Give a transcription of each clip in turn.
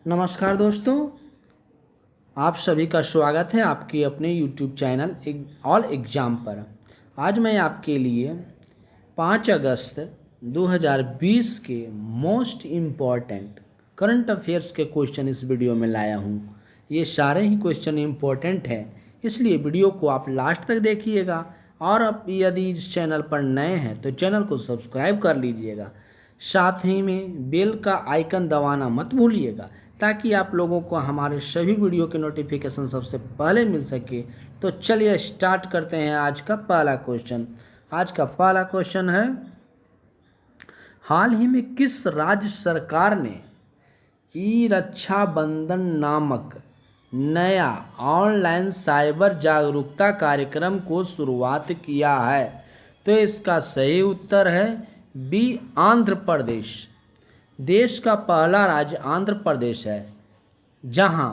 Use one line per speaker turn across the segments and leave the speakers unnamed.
नमस्कार दोस्तों, आप सभी का स्वागत है आपके अपने YouTube चैनल ऑल एग्ज़ाम पर। आज मैं आपके लिए 5 अगस्त 2020 के मोस्ट इम्पॉर्टेंट करंट अफेयर्स के क्वेश्चन इस वीडियो में लाया हूँ। ये सारे ही क्वेश्चन इम्पॉर्टेंट हैं, इसलिए वीडियो को आप लास्ट तक देखिएगा। और अब यदि इस चैनल पर नए हैं तो चैनल को सब्सक्राइब कर लीजिएगा, साथ ही में बेल का आइकन दबाना मत भूलिएगा ताकि आप लोगों को हमारे सभी वीडियो के नोटिफिकेशन सबसे पहले मिल सके। तो चलिए स्टार्ट करते हैं आज का पहला क्वेश्चन। आज का पहला क्वेश्चन है, हाल ही में किस राज्य सरकार ने ई रक्षा बंधन नामक नया ऑनलाइन साइबर जागरूकता कार्यक्रम को शुरुआत किया है? तो इसका सही उत्तर है बी, आंध्र प्रदेश। देश का पहला राज्य आंध्र प्रदेश है, जहां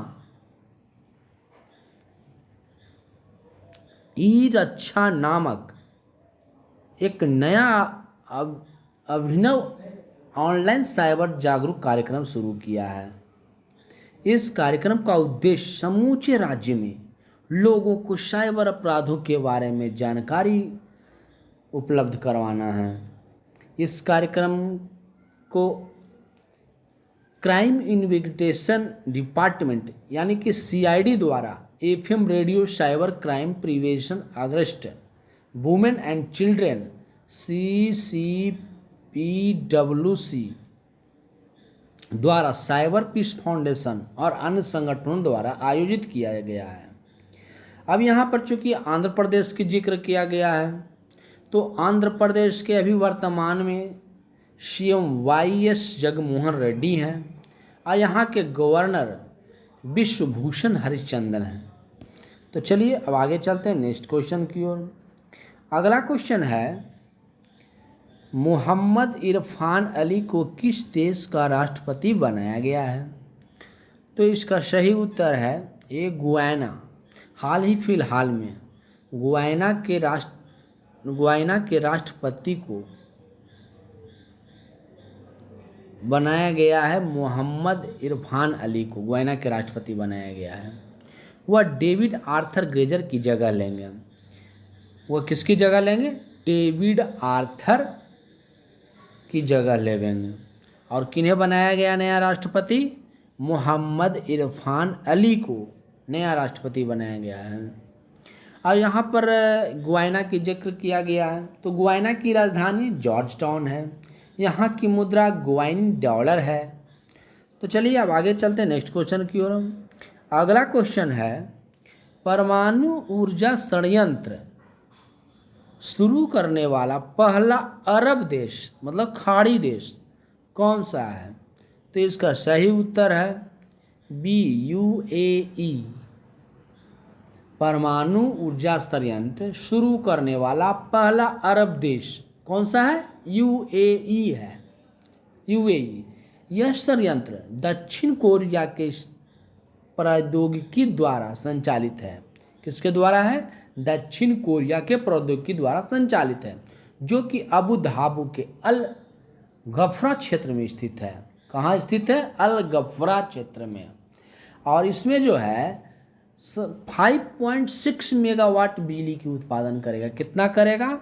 ई रक्षा नामक एक नया अभिनव ऑनलाइन साइबर जागरूक कार्यक्रम शुरू किया है। इस कार्यक्रम का उद्देश्य समूचे राज्य में लोगों को साइबर अपराधों के बारे में जानकारी उपलब्ध करवाना है। इस कार्यक्रम को क्राइम इन्वेस्टिगेशन डिपार्टमेंट यानी कि CID द्वारा FM radio cyber crime prevention against women and children CCPWC द्वारा साइबर पीस फाउंडेशन और अन्य संगठनों द्वारा आयोजित किया गया है। अब यहाँ पर चूंकि आंध्र प्रदेश की जिक्र किया गया है, तो आंध्र प्रदेश के अभी वर्तमान में CM YS जगनमोहन रेड्डी हैं और यहाँ के गवर्नर विश्वभूषण हरिचंदन हैं। तो चलिए अब आगे चलते हैं नेक्स्ट क्वेश्चन की ओर। अगला क्वेश्चन है, मोहम्मद इरफान अली को किस देश का राष्ट्रपति बनाया गया है? तो इसका सही उत्तर है ए, गुयाना। हाल ही फिलहाल में गुयाना के राष्ट्रपति को बनाया गया है। मोहम्मद इरफान अली को गुयाना के राष्ट्रपति बनाया गया है। वह डेविड आर्थर ग्रेजर की जगह लेंगे। वह किसकी जगह लेंगे? डेविड आर्थर की जगह लेंगे। और किन्हें बनाया गया नया राष्ट्रपति? मोहम्मद इरफान अली को नया राष्ट्रपति बनाया गया है। और यहाँ पर गुयाना की जिक्र किया गया है, तो गुयाना की राजधानी जॉर्ज टाउन है। यहाँ की मुद्रा गुयानी डॉलर है। तो चलिए अब आगे चलते हैं नेक्स्ट क्वेश्चन की ओर। अगला क्वेश्चन है, परमाणु ऊर्जा संयंत्र शुरू करने वाला पहला अरब देश मतलब खाड़ी देश कौन सा है? तो इसका सही उत्तर है बी, UAE। परमाणु ऊर्जा संयंत्र शुरू करने वाला पहला अरब देश कौन सा है? UAE है। UAE यह संयंत्र दक्षिण कोरिया के प्रौद्योगिकी द्वारा संचालित है। किसके द्वारा है? दक्षिण कोरिया के प्रौद्योगिकी द्वारा संचालित है, जो कि अबू धाबी के अल गफ्रा क्षेत्र में स्थित है। कहाँ स्थित है? अल गफ्रा क्षेत्र में। और इसमें जो है 5.6 मेगावाट बिजली की उत्पादन करेगा। कितना करेगा?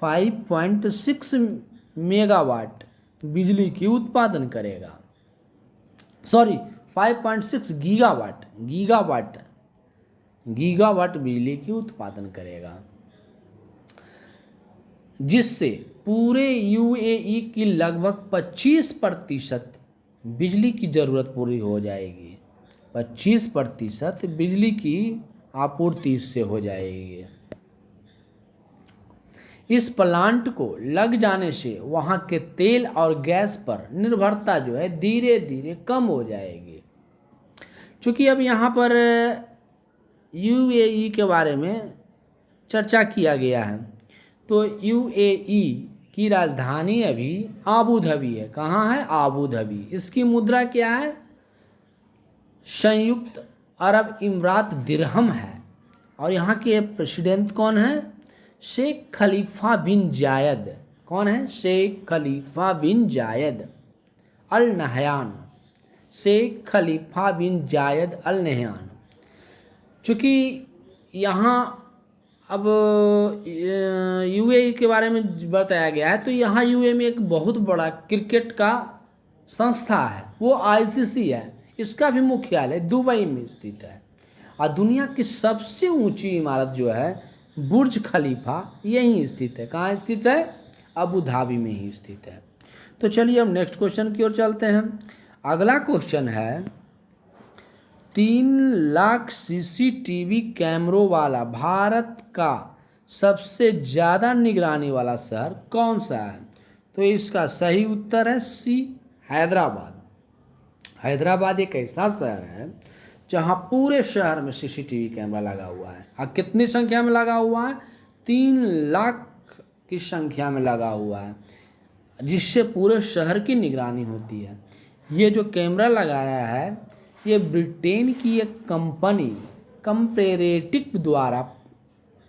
5.6 मेगावाट बिजली की उत्पादन करेगा। 5.6 गीगावाट बिजली की उत्पादन करेगा, जिससे पूरे UAE की लगभग 25% बिजली की ज़रूरत पूरी हो जाएगी। 25% बिजली की आपूर्ति इससे हो जाएगी। इस प्लांट को लग जाने से वहाँ के तेल और गैस पर निर्भरता जो है धीरे धीरे कम हो जाएगी। चूँकि अब यहाँ पर UAE के बारे में चर्चा किया गया है, तो UAE की राजधानी अभी आबू धाबी है। कहाँ है? Abu Dhabi. इसकी मुद्रा क्या है? संयुक्त अरब इमरात दिरहम है। और यहाँ के प्रेसिडेंट कौन है? शेख खलीफा बिन जायद। कौन है? शेख खलीफा बिन जायद अल नहयान। शेख खलीफा बिन जायद अल नहयान। चूँकि यहाँ अब यूएई के बारे में बताया गया है, तो यहाँ यूएई में एक बहुत बड़ा क्रिकेट का संस्था है, वो आईसीसी है। इसका भी मुख्यालय दुबई में स्थित है। और दुनिया की सबसे ऊंची इमारत जो है बुर्ज खलीफा यहीं स्थित है। कहाँ स्थित है? अबू धाबी में ही स्थित है। तो चलिए हम नेक्स्ट क्वेश्चन की ओर चलते हैं। अगला क्वेश्चन है 3 लाख सीसीटीवी कैमरों वाला भारत का सबसे ज़्यादा निगरानी वाला शहर कौन सा है? तो इसका सही उत्तर है सी, हैदराबाद। हैदराबाद एक ऐसा शहर है जहाँ पूरे शहर में सीसीटीवी कैमरा लगा हुआ है। और कितनी संख्या में लगा हुआ है? 3 लाख की संख्या में लगा हुआ है, जिससे पूरे शहर की निगरानी होती है। ये जो कैमरा लगाया है ये ब्रिटेन की एक कंपनी कंपेरेटिव द्वारा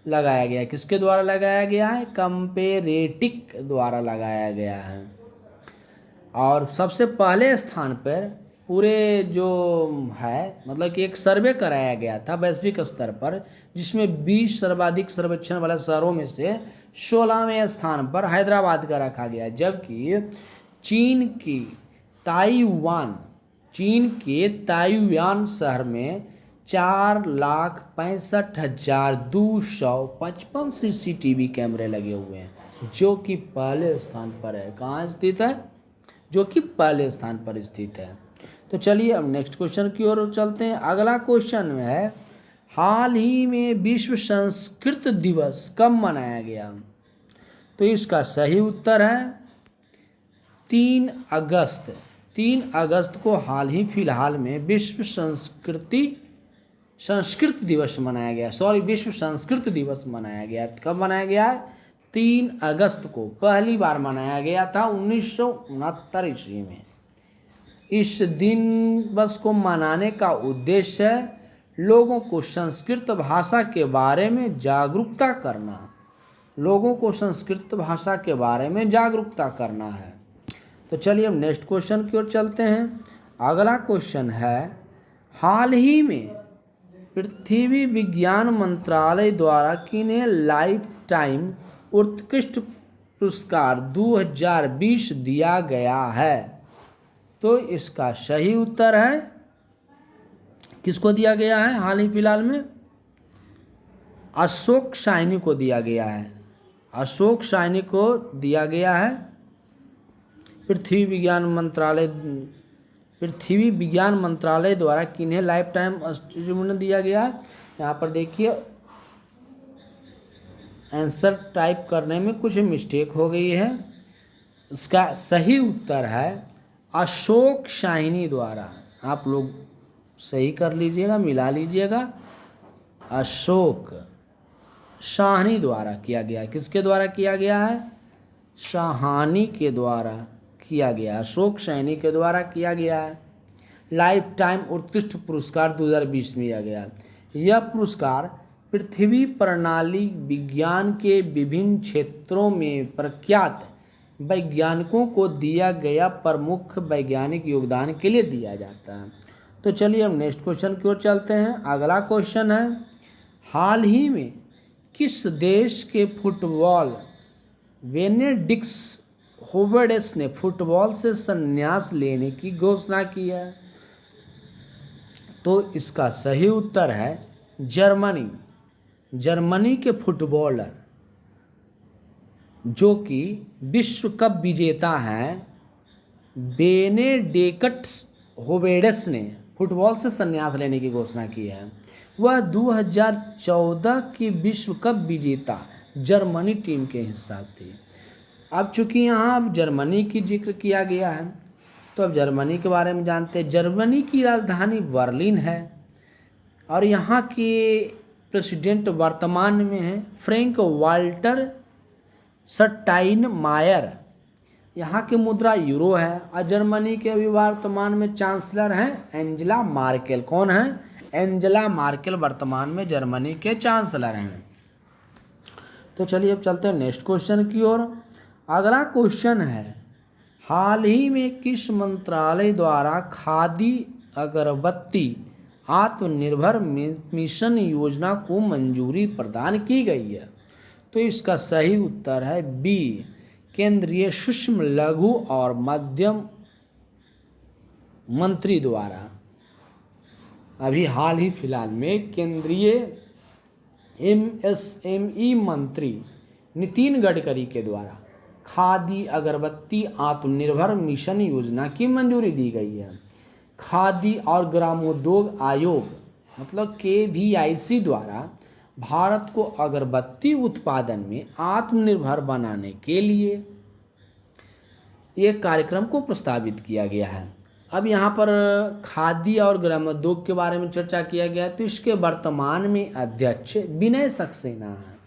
लगाया गया है। किसके द्वारा लगाया गया है? कंपेरेटिव द्वारा लगाया गया है। और सबसे पहले स्थान पर पूरे जो है, मतलब कि एक सर्वे कराया गया था वैश्विक स्तर पर, जिसमें 20 सर्वाधिक सर्वेक्षण वाले शहरों में से 16वें स्थान पर हैदराबाद का रखा गया। जबकि चीन के ताइवान शहर में 4,65,255 सीसीटीवी कैमरे लगे हुए हैं, जो कि पहले स्थान पर है। कहाँ स्थित है? जो कि पहले स्थान पर स्थित है। तो चलिए अब नेक्स्ट क्वेश्चन की ओर चलते हैं। अगला क्वेश्चन में है हाल ही में विश्व संस्कृत दिवस कब मनाया गया? तो इसका सही उत्तर है 3 अगस्त। 3 अगस्त को हाल ही फिलहाल में विश्व संस्कृत दिवस मनाया गया। विश्व संस्कृत दिवस मनाया गया। कब मनाया गया है? 3 अगस्त को पहली बार मनाया गया था 1969 ईस्वी में। इस दिवस को मनाने का उद्देश्य है लोगों को संस्कृत भाषा के बारे में जागरूकता करना। लोगों को संस्कृत भाषा के बारे में जागरूकता करना है। तो चलिए हम नेक्स्ट क्वेश्चन की ओर चलते हैं। अगला क्वेश्चन है हाल ही में पृथ्वी विज्ञान मंत्रालय द्वारा किन्हें लाइफ टाइम उत्कृष्ट पुरस्कार 2020 दिया गया है? तो इसका सही उत्तर है, किसको दिया गया है हाल ही फिलहाल में? अशोक साइनी को दिया गया है। अशोक साइनी को दिया गया है। पृथ्वी विज्ञान मंत्रालय द्वारा किन्हें लाइफ टाइम अचीवमेंट दिया गया है? यहाँ पर देखिए आंसर टाइप करने में कुछ मिस्टेक हो गई है। इसका सही उत्तर है अशोक साइनी द्वारा। आप लोग सही कर लीजिएगा, मिला लीजिएगा। अशोक साहनी द्वारा किया गया। किसके द्वारा किया गया है? साहनी के द्वारा किया गया। अशोक साहनी के द्वारा किया गया है। लाइफ टाइम उत्कृष्ट पुरस्कार 2020 में दिया गया। यह पुरस्कार पृथ्वी प्रणाली विज्ञान के विभिन्न क्षेत्रों में प्रख्यात वैज्ञानिकों को दिया गया प्रमुख वैज्ञानिक योगदान के लिए दिया जाता है। तो चलिए हम नेक्स्ट क्वेश्चन की ओर चलते हैं। अगला क्वेश्चन है हाल ही में किस देश के फुटबॉल बेनेडिक्ट होबर्डेस ने फुटबॉल से संन्यास लेने की घोषणा की है? तो इसका सही उत्तर है जर्मनी। जर्मनी के फुटबॉलर जो कि विश्व कप विजेता हैं बेनेडिक्ट होबर्डेस ने फुटबॉल से संन्यास लेने की घोषणा की है। वह 2014 की विश्व कप विजेता जर्मनी टीम के हिस्सा थे। अब चूंकि यहाँ अब जर्मनी की जिक्र किया गया है, तो अब जर्मनी के बारे में जानते हैं। जर्मनी की राजधानी बर्लिन है और यहाँ के प्रेसिडेंट वर्तमान में हैं फ्रैंक वाल्टर स्टाइनमायर। यहाँ की मुद्रा यूरो है और जर्मनी के अभी वर्तमान में चांसलर हैं एंजेला मार्केल। कौन है? एंजेला मार्केल वर्तमान में जर्मनी के चांसलर हैं। तो चलिए अब चलते हैं नेक्स्ट क्वेश्चन की ओर। अगला क्वेश्चन है हाल ही में किस मंत्रालय द्वारा खादी अगरबत्ती आत्मनिर्भर मिशन योजना को मंजूरी प्रदान की गई है? तो इसका सही उत्तर है बी, केंद्रीय सूक्ष्म लघु और मध्यम मंत्री द्वारा। अभी हाल ही फिलहाल में केंद्रीय एमएसएमई मंत्री नितिन गडकरी के द्वारा खादी अगरबत्ती आत्मनिर्भर मिशन योजना की मंजूरी दी गई है। खादी और ग्रामोद्योग आयोग मतलब KVIC द्वारा भारत को अगरबत्ती उत्पादन में आत्मनिर्भर बनाने के लिए एक कार्यक्रम को प्रस्तावित किया गया है। अब यहाँ पर खादी और ग्रामोद्योग के बारे में चर्चा किया गया है, तो इसके वर्तमान में अध्यक्ष विनय सक्सेना है।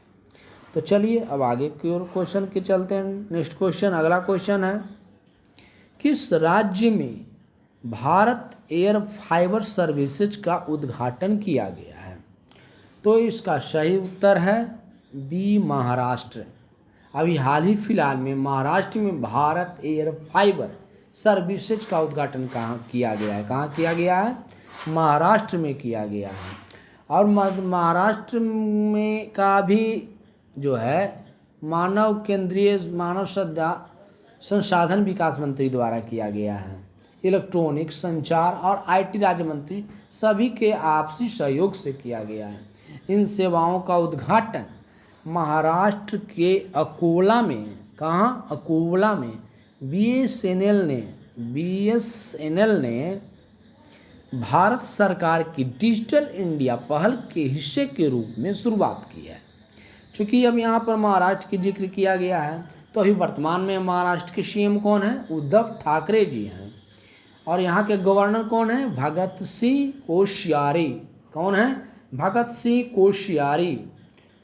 तो चलिए अब आगे की ओर क्वेश्चन के चलते हैं। नेक्स्ट क्वेश्चन, अगला क्वेश्चन है, किस राज्य में भारत एयर फाइबर सर्विसेज का उद्घाटन किया गया है? तो इसका सही उत्तर है बी, महाराष्ट्र। अभी हाल ही फिलहाल में महाराष्ट्र में भारत एयर फाइबर सर्विसेज का उद्घाटन कहाँ किया गया है? कहाँ किया गया है? महाराष्ट्र में किया गया है। और महाराष्ट्र में का भी जो है मानव केंद्रीय मानव संसाधन विकास मंत्री द्वारा किया गया है। इलेक्ट्रॉनिक संचार और IT राज्य मंत्री सभी के आपसी सहयोग से किया गया है। इन सेवाओं का उद्घाटन महाराष्ट्र के अकोला में, कहाँ? अकोला में BSNL ने भारत सरकार की डिजिटल इंडिया पहल के हिस्से के रूप में शुरुआत की है। चूँकि अब यहाँ पर महाराष्ट्र की जिक्र किया गया है, तो अभी वर्तमान में महाराष्ट्र के CM कौन है? उद्धव ठाकरे जी हैं। और यहाँ के गवर्नर कौन है? भगत सिंह कोश्यारी। कौन है? भगत सिंह कोश्यारी।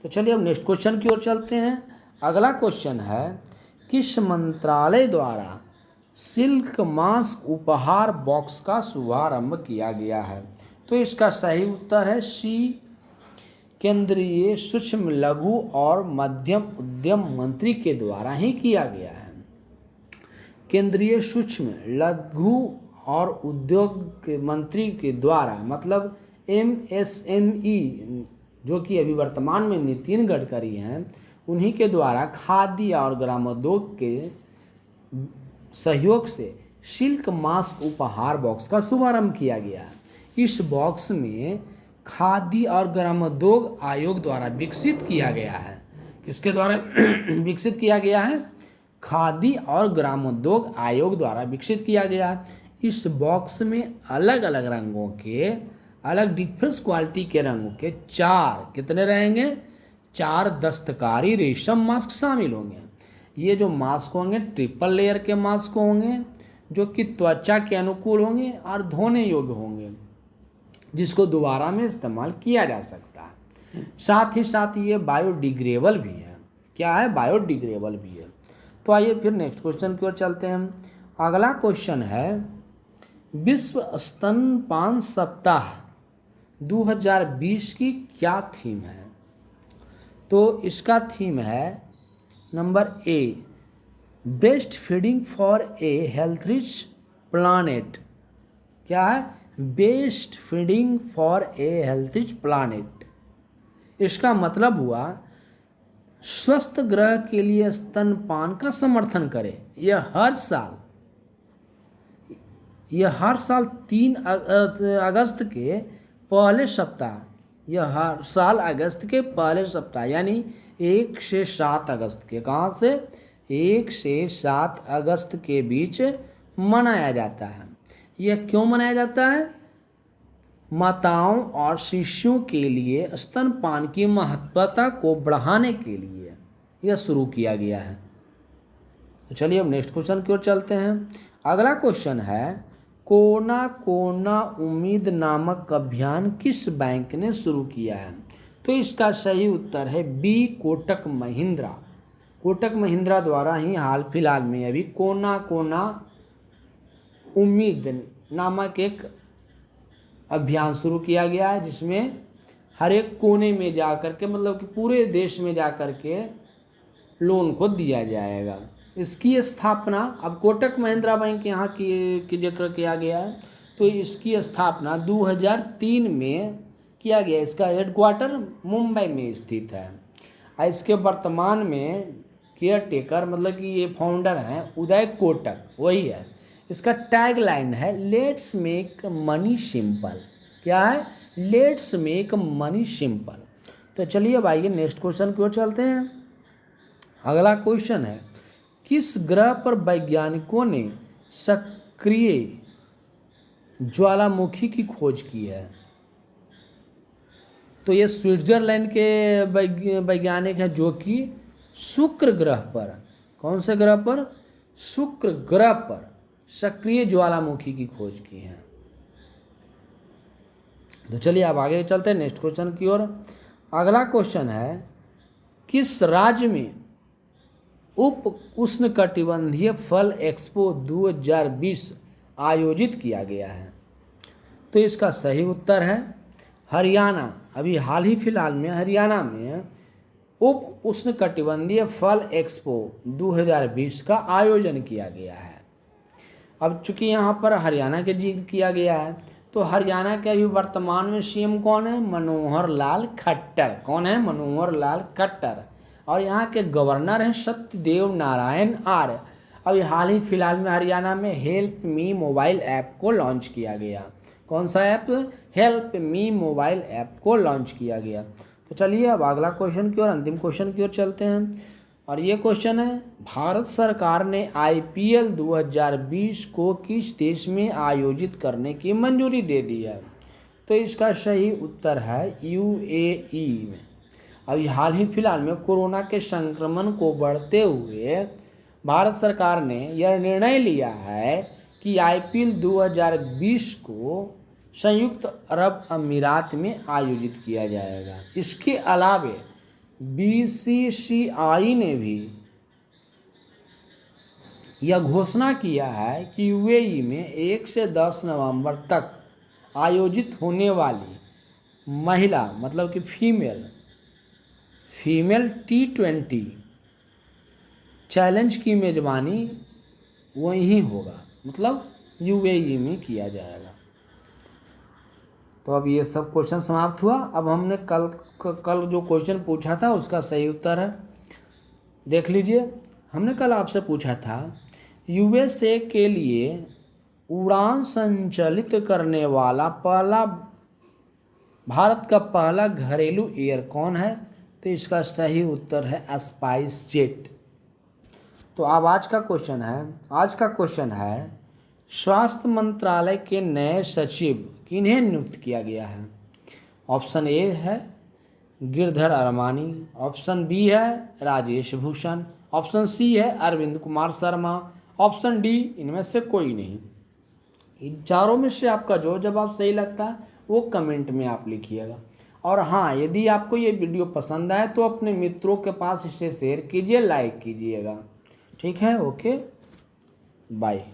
तो चलिए अब नेक्स्ट क्वेश्चन की ओर चलते हैं। अगला क्वेश्चन है, किस मंत्रालय द्वारा सिल्क मास्क उपहार बॉक्स का शुभारंभ किया गया है? तो इसका सही उत्तर है सी, केंद्रीय सूक्ष्म लघु और मध्यम उद्यम मंत्री के द्वारा ही किया गया है। केंद्रीय सूक्ष्म लघु और उद्योग के मंत्री के द्वारा मतलब MSME, जो कि अभी वर्तमान में नितिन गडकरी हैं, उन्हीं के द्वारा खादी और ग्रामोद्योग के सहयोग से सिल्क मास्क उपहार बॉक्स का शुभारंभ किया गया। इस बॉक्स में खादी और ग्रामोद्योग आयोग द्वारा विकसित किया गया है। किसके द्वारा विकसित किया गया है? खादी और ग्रामोद्योग आयोग द्वारा विकसित किया गया है। इस बॉक्स में अलग अलग रंगों के, अलग डिफरेंस क्वालिटी के रंगों के 4, कितने रहेंगे? 4 दस्तकारी रेशम मास्क शामिल होंगे। ये जो मास्क होंगे ट्रिपल लेयर के मास्क होंगे, जो कि त्वचा के अनुकूल होंगे और धोने योग्य होंगे, जिसको दोबारा में इस्तेमाल किया जा सकता है। साथ ही साथ ये बायोडिग्रेडेबल भी है। क्या है? बायोडिग्रेडेबल भी है। तो आइए फिर नेक्स्ट क्वेश्चन की ओर चलते हैं। अगला क्वेश्चन है, विश्व स्तनपान सप्ताह 2020 की क्या थीम है? तो इसका थीम है number A, best feeding for a health rich planet. क्या है? Best feeding for a health rich planet. इसका मतलब हुआ स्वस्थ ग्रह के लिए स्तनपान का समर्थन करें। यह हर साल 3 अगस्त के पहले सप्ताह, यह हर साल अगस्त के पहले सप्ताह यानी 1 से 7 अगस्त के, कहाँ से? 1 से 7 अगस्त के बीच मनाया जाता है। यह क्यों मनाया जाता है? माताओं और शिशुओं के लिए स्तनपान की महत्वता को बढ़ाने के लिए यह शुरू किया गया है। तो चलिए अब नेक्स्ट क्वेश्चन की ओर चलते हैं। अगला क्वेश्चन है, कोना कोना उम्मीद नामक अभियान किस बैंक ने शुरू किया है? तो इसका सही उत्तर है बी, कोटक महिंद्रा। कोटक महिंद्रा द्वारा ही हाल फिलहाल में अभी कोना कोना उम्मीद नामक एक अभियान शुरू किया गया है, जिसमें हर एक कोने में जा कर के मतलब कि पूरे देश में जा कर के लोन को दिया जाएगा। इसकी स्थापना, अब कोटक महिंद्रा बैंक यहाँ की जिक्र किया गया है, तो इसकी स्थापना 2003 में किया गया। इसका हेडक्वार्टर मुंबई में स्थित है और इसके वर्तमान में केयर टेकर मतलब कि ये फाउंडर हैं उदय कोटक, वही है। इसका टैग लाइन है लेट्स मेक मनी सिंपल। क्या है? Let's make money simple. तो चलिए अब आइए नेक्स्ट क्वेश्चन की ओर चलते हैं। अगला क्वेश्चन है, किस ग्रह पर वैज्ञानिकों ने सक्रिय ज्वालामुखी की खोज की है? तो ये स्विट्जरलैंड के वैज्ञानिक हैं जो कि शुक्र ग्रह पर, कौन से ग्रह पर? शुक्र ग्रह पर सक्रिय ज्वालामुखी की खोज की है। तो चलिए अब आगे चलते हैं नेक्स्ट क्वेश्चन की ओर। अगला क्वेश्चन है, किस राज्य में उप उष्णकटिबंधीय फल एक्सपो 2020 आयोजित किया गया है? तो इसका सही उत्तर है हरियाणा। अभी हाल ही फिलहाल में हरियाणा में उप उष्णकटिबंधीय फल एक्सपो 2020 का आयोजन किया गया है। अब चूंकि यहाँ पर हरियाणा के जिक्र किया गया है, तो हरियाणा के अभी वर्तमान में सीएम कौन है? मनोहर लाल खट्टर। कौन है? मनोहर लाल खट्टर। और यहाँ के गवर्नर हैं सत्यदेव नारायण आर्य। अभी हाल ही फिलहाल में हरियाणा में हेल्प मी मोबाइल ऐप को लॉन्च किया गया। कौन सा app? Help me mobile app को लॉन्च किया गया। तो चलिए अब अगला क्वेश्चन की ओर, अंतिम क्वेश्चन की ओर चलते हैं। और ये क्वेश्चन है, भारत सरकार ने IPL 2020 को किस देश में आयोजित करने की मंजूरी दे दी है? तो इसका सही उत्तर है UAE में। अभी हाल ही फिलहाल में कोरोना के संक्रमण को बढ़ते हुए भारत सरकार ने यह निर्णय लिया है कि IPL 2020 को संयुक्त अरब अमीरात में आयोजित किया जाएगा। इसके अलावे BCCI ने भी यह घोषणा किया है कि UAE में 1 से 10 नवंबर तक आयोजित होने वाली महिला मतलब कि फीमेल T20 चैलेंज की मेजबानी वहीं होगा, मतलब UAE में किया जाएगा। तो अब ये सब क्वेश्चन समाप्त हुआ। अब हमने कल जो क्वेश्चन पूछा था उसका सही उत्तर है, देख लीजिए। हमने कल आपसे पूछा था USA के लिए उड़ान संचालित करने वाला भारत का पहला घरेलू एयर कौन है? तो इसका सही उत्तर है स्पाइस जेट। तो अब आज का क्वेश्चन है स्वास्थ्य मंत्रालय के नए सचिव किन्हें नियुक्त किया गया है? ऑप्शन ए है गिरधर अरमानी, ऑप्शन बी है राजेश भूषण, ऑप्शन सी है अरविंद कुमार शर्मा, ऑप्शन डी इनमें से कोई नहीं। इन चारों में से आपका जो जवाब सही लगता है वो कमेंट में आप लिखिएगा। और हाँ, यदि आपको ये वीडियो पसंद आए तो अपने मित्रों के पास इसे शेयर कीजिए, लाइक कीजिएगा। ठीक है, ओके, बाय।